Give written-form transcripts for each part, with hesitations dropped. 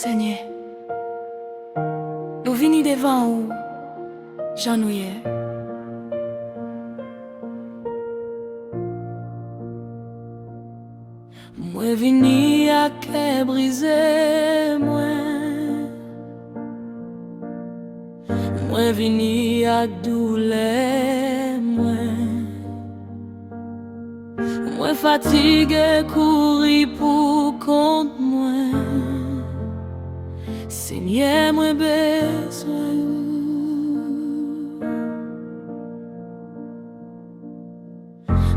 Seigneur, nous venons devant vous, Jean-Nouye. Moi vini à cœur brisé, moi vini à douleur, moi fatigué courir pour compte moi. Seigneur, moi besoin vous.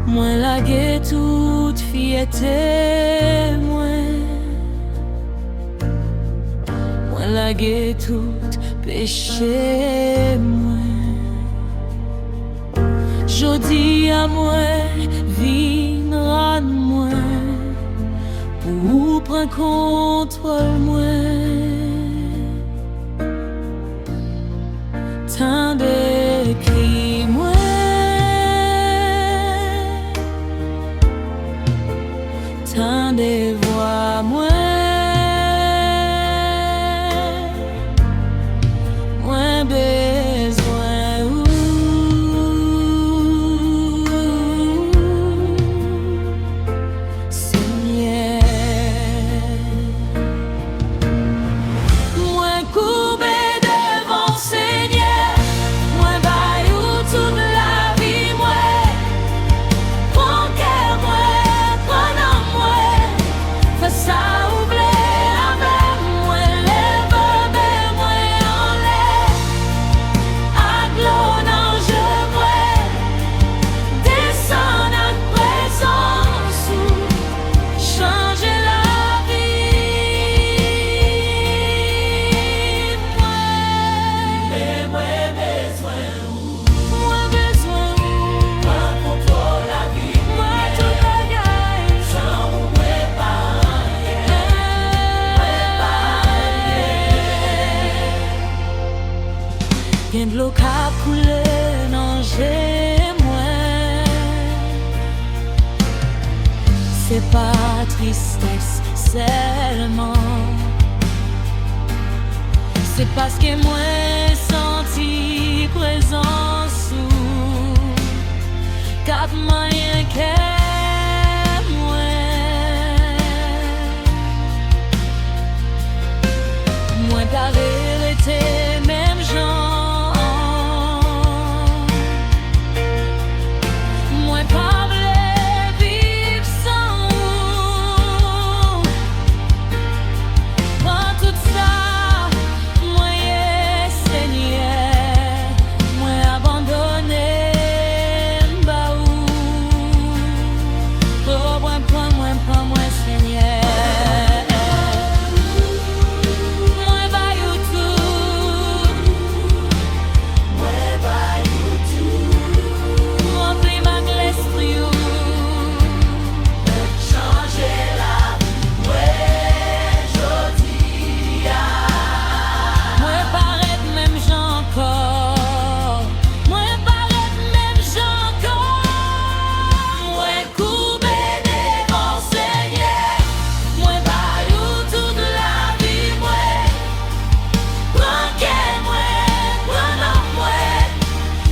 Moi lagué toute fierté, moi lagué tout péché, jodi à moi viendra moi pour prendre contrôle moi. Tant de cris moi, tant de voix moi, moi besoin vous. Seigneur, moi courbé devant Seigneur, moi baillou toute la vie moi, prends cœur moi, prends en moi, fais ça oublier avec moi, lève moi en l'air, aglo dans je moi, descends à présence ou changer la vie moi. Mais moi besoin moi besoin prends contrôle la vie moi tout bagaille sans moi pas rien de l'eau qu'a coulé dans j'ai moi. C'est pas tristesse seulement, c'est parce que moi senti présence ou quatre moyens que moi pas vérité même gens, moi pas voulais vivre sans vous. Prends tout ça, moi Seigneur, moi abandonné bah où. Oh, prends-moi Seigneur. Moi baillou tout, remplis ma glace frio. Changer la vie, ouais, jodi a. Moi paraît même j'en encore, moi paraît même j'en encore. Moi courbé devant Seigneur, moi baillou toute la vie moi, prends qu'elle moi, prends en moi,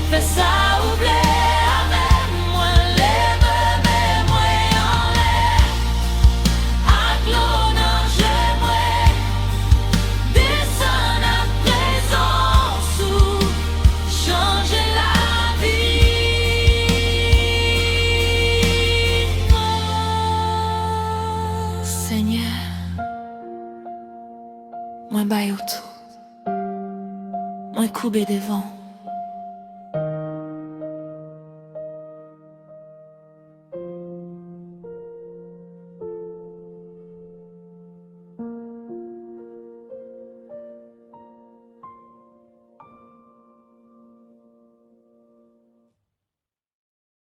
fais ça oublier avec moi, lève moi en l'air, aglo dans je moi, descends à présence ou changer la vie moi. Seigneur, moi baillou tout, moi courbé devant.